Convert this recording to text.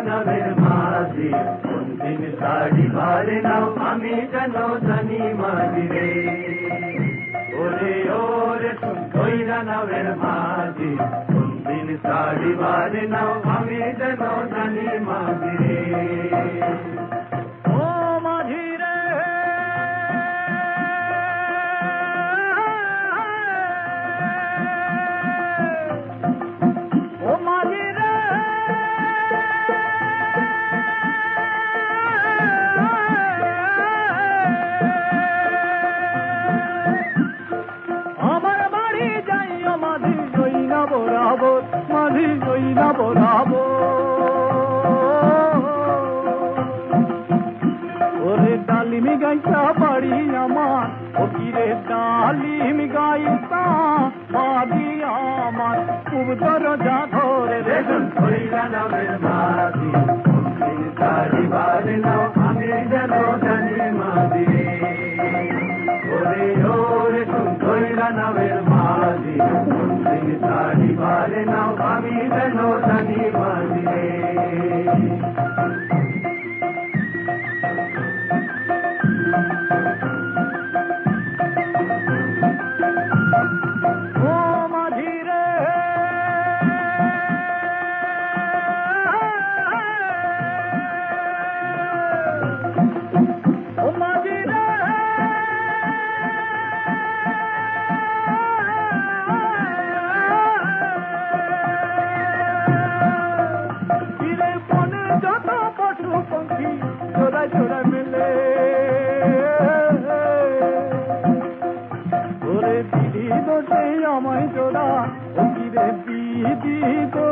নামের মাঝি কোনদিন শাড়ি ভারে নাও আমি যেন জানি মাঝি রে ওরে ওরে কইরা নামের মাঝি কোনদিন শাড়ি ভারে নাও আমি যেন জানি মাঝি রে মাঝি ওই না বরাবো ওরে ডালিমি গাইতা বাড়ি আমার ফকিরে ডালিমি গাইতা মাঝি আমার খুব দরজা ধরে দেখুন কইরা নামের মাঝি কোনদিন শাড়ি ভারে নাও আমি যেন জানি মাঝি ওরে ওরে কইরা নামের মাঝি কোনদিন শাড়ি ভারে নাও আমি যেন জানি মাঝি আমায় জোড়া ও কি রে দিদি গো